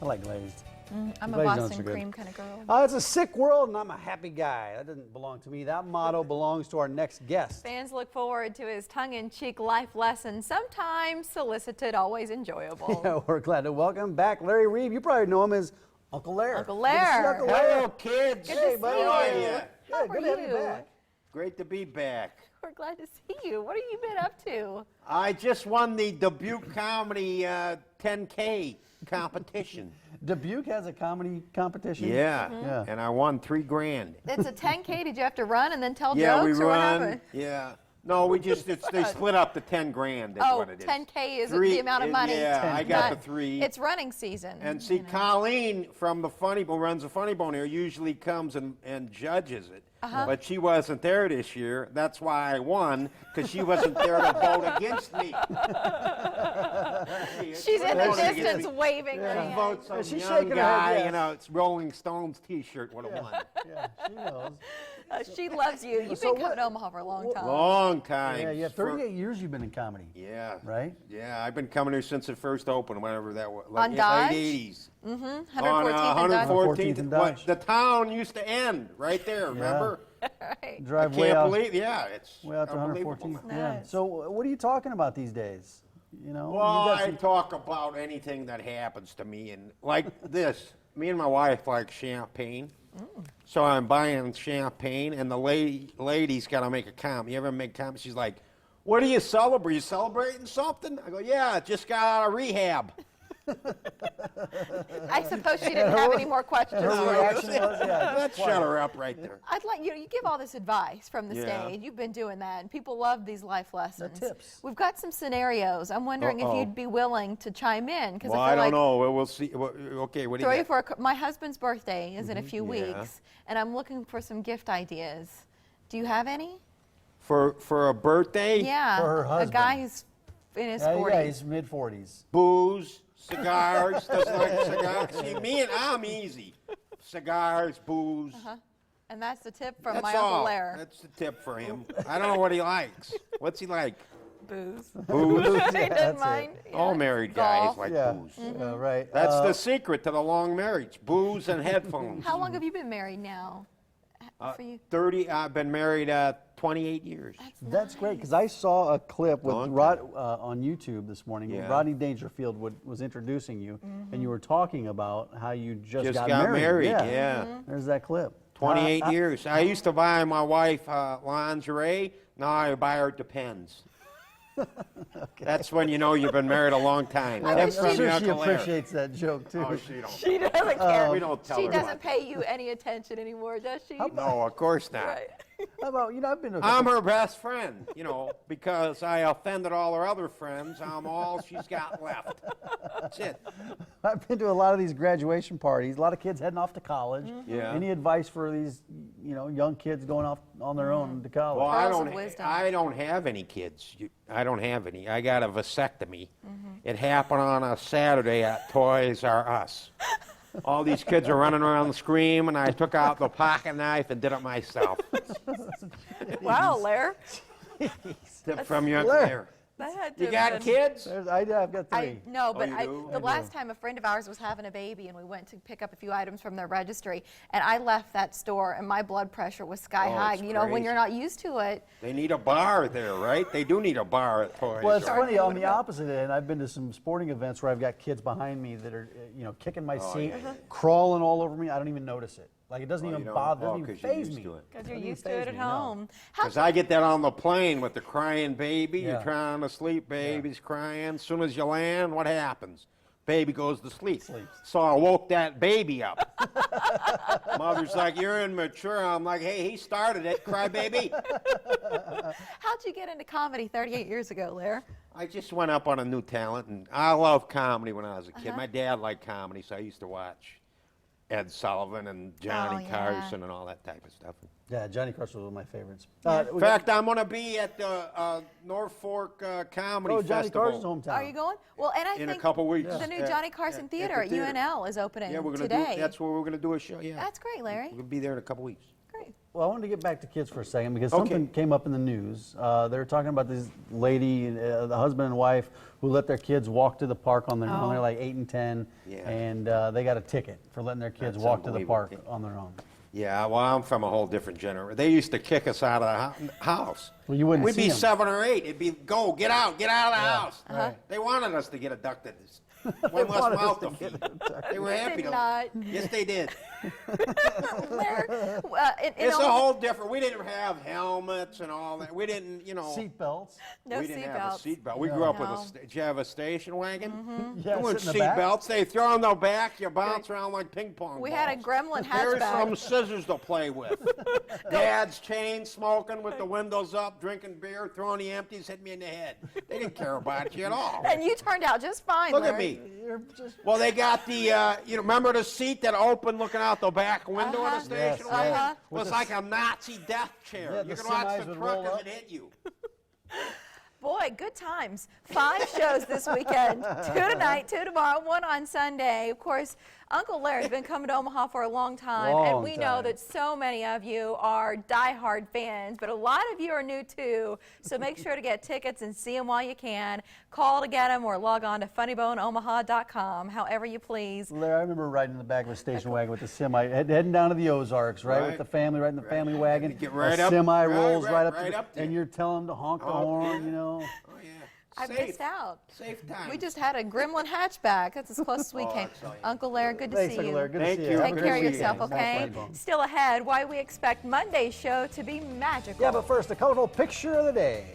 I like glazed. I'm a Glazed donuts Boston are good. cream kind of girl. It's a sick world, and I'm a happy guy. That doesn't belong to me. That motto belongs to our next guest. Fans look forward to his tongue-in-cheek life lesson, sometimes solicited, always enjoyable. Yeah, we're glad to welcome back Larry Reeb. You probably know him as Uncle Lar. Uncle Good to see Lar. Uncle Lar. Hello, kids. Good to see buddy. you. How are you? How Good are to have you you? back. Great to be back. We're glad to see you. What have you been up to? I just won the Dubuque Comedy 10K competition. Dubuque has a comedy competition? Yeah. Yeah. And I won $3 grand. It's a 10K. Did you have to run and then tell Yeah, jokes, we or what run. happened? Yeah. No, we just, they split up the 10 grand. That's Oh, what it is. 10K is Three- the amount of money. Yeah, I got Not- the 3. It's running season. And see, you know. Colleen from the Funny Bone, runs the Funny Bone here, usually comes and judges it. But she wasn't there this year. That's why I won, because she wasn't there to vote against me. She's in the Voting against distance me. waving her She hand. votes some she's young shaking her head, guy, yes. you know, it's Rolling Stones T-shirt would have won. Yeah, she knows. She loves you. You've So been coming what- to Omaha for a long time. Long time. Yeah, 38 years you've been in comedy. Yeah. Right? Yeah, I've been coming here since it first opened, whenever that was. On Dodge? Late 80s. 114th On and Dodge. 114th and What, Dodge. the town used to end right there, remember? Right. Drive I way can't out, believe, yeah, it's way out to unbelievable. 114th. Yeah. Nice. So what are you talking about these days? You know, Well, you got I some- talk about anything that happens to me, and like this, me and my wife like champagne, so I'm buying champagne, and the lady's got to make a comment. You ever make comment? She's like, "What do you celebrate? You celebrating something?" I go, "Yeah, just got out of rehab." I suppose she didn't have any more questions her for you. reaction was, yeah, Let's shut her up right there. I'd like you give all this advice from the Yeah. stage. You've been doing that, and people love these life lessons. tips. We've got some scenarios. I'm wondering if Uh-oh. you'd be willing to chime in, because Well, I I feel don't like know. Well, we'll see. Okay, what do throw you you got? for my husband's birthday is in a few Yeah. weeks, and I'm looking for some gift ideas. Do you have any? For a birthday? Yeah, For her a husband. guy who's in his 40s. yeah, he's mid-40s. Booze, cigars, doesn't like cigars. See, I'm easy. Cigars, booze. And that's the tip from That's my Uncle all. Lar. That's the tip for him. I don't know what he likes. What's he like? Booze. Booze. he that's doesn't it. mind. All married guys Golf. like Yeah, booze. right. That's the secret to the long marriage. Booze and headphones. How long have you been married now? For you? 30, I've been married 28 years. That's great, because I saw a clip with Long Rod on YouTube this morning. Yeah. Rodney Dangerfield was introducing you, and you were talking about how you just got married, Yeah. yeah. There's that clip. 28 years. I used to buy my wife lingerie. Now I buy her Depends. That's when you know you've been married a long time. I Tips bet I'm from sure your she Uncle Lar. appreciates that joke, too. Oh, she don't. She doesn't care. We don't tell She her doesn't what. pay you any attention anymore, does she? No, of course not. Right. How about, I've been to a I'm couple- her best friend, because I offended all her other friends. I'm all she's got left. That's it. I've been to a lot of these graduation parties. A lot of kids heading off to college. Yeah. Any advice for these, young kids going off on their own to college? Well, Pearls of wisdom. I don't have any kids. I don't have any. I got a vasectomy. It happened on a Saturday at Toys R Us. All these kids are running around screaming. I took out the pocket knife and did it myself. Wow, Lar. Tip from your Uncle Lar. Lar. That had to You have got been- kids? I've got three. I no, but you I, do? the last time a friend of ours was having a baby, and we went to pick up a few items from their registry, and I left that store, and my blood pressure was sky Oh, high. it's When crazy. you're not used to it. They need a bar there, right? They do need a bar at Toys Well, it's R Us. funny, on the opposite end, I've been to some sporting events where I've got kids behind me that are, kicking my seat, crawling all over me. I don't even notice it. Like, it doesn't Oh, even you don't? bother, Oh, doesn't even 'cause you're faze used me. to it. Because you're Doesn't used to faze it at me, no. home. How Because I get that on the plane with the crying baby. Yeah. You're trying to sleep, baby's crying. As soon as you land, what happens? Baby goes to sleep. Sleeps. So I woke that baby up. Mother's like, you're immature. I'm like, hey, he started it, cry baby. how'd you get into comedy 38 years ago, Lar? I just went up on a new talent, and I loved comedy when I was a kid. My dad liked comedy, so I used to watch Ed Sullivan and Johnny yeah. Carson and all that type of stuff. Yeah, Johnny Carson was one of my favorites. In fact, I'm going to be at the Norfolk Comedy Johnny Festival. Carson's hometown. Are you going? Well, and I In think a couple weeks. the new Yeah. Johnny Carson At Theater the at theater. UNL is opening Yeah, we're going to today. do. That's where we're going to do a show. Yeah, That's great, Larry. we're going to be there in a couple weeks. Great. right. Well, I wanted to get back to kids for a second because Okay. something came up in the news. They were talking about this lady, the husband and wife, who let their kids walk to the park on their own. They're like 8 and 10, Yeah. and they got a ticket for letting their kids That's walk to the unbelievable. park on their own. Yeah, well, I'm from a whole different generation. They used to kick us out of the house. Well, you wouldn't We'd see be 'em. 7 or 8. It'd be, go, get out of the house. right. They wanted us to get abducted. One less wanted us mouth to to get feed. abducted. They were They happy did to. not. Yes, they did. Larry, It's a whole different. We didn't have helmets and all that. We didn't, Seat belts. no we didn't have a seatbelts. seat belt. We grew up with No. did you have a station wagon? Yeah, There weren't sit in seat the back. belts. They throw in the back. You bounce around like ping pong We balls. had a Gremlin Here's some hatchback. scissors to play with. Dad's chain smoking with the windows up, drinking beer, throwing the empties, hit me in the head. They didn't care about you at all. And you turned out just fine, Look at Larry. me. You're just Well, they got the, remember the seat that opened looking out the back window of the station Yes, wagon? yes. It was like a Nazi death chair. Yeah, You the could watch semis the would truck roll as up. it hit you. Boy, good times. 5 shows this weekend. 2 tonight, 2 tomorrow, 1 on Sunday. Of course, Uncle Larry's been coming to Omaha for a long time, and Long we know time. that so many of you are diehard fans, but a lot of you are new too. So make sure to get tickets and see them while you can. Call to get them or log on to funnyboneomaha.com, however you please. Larry, I remember riding in the back of a station wagon with the semi, heading down to the Ozarks, right, with Right. the family, right in the family wagon. Get right a up- semi right, rolls right, right up, right to up the, there. and you're telling them to honk the Oh, horn, yeah. you know. Oh, yeah. I Safe. missed out. Safe time. We just had a Gremlin hatchback. That's as close as we Oh, came. I'll tell you. Uncle Larry, good to Thanks, see Uncle you. Larry. Good Thank to see you. you. Have Take a care good of yourself, weekend. okay? Thanks, Funny Bone. Still ahead, why we expect Monday's show to be magical. Yeah, but first, a colorful picture of the day.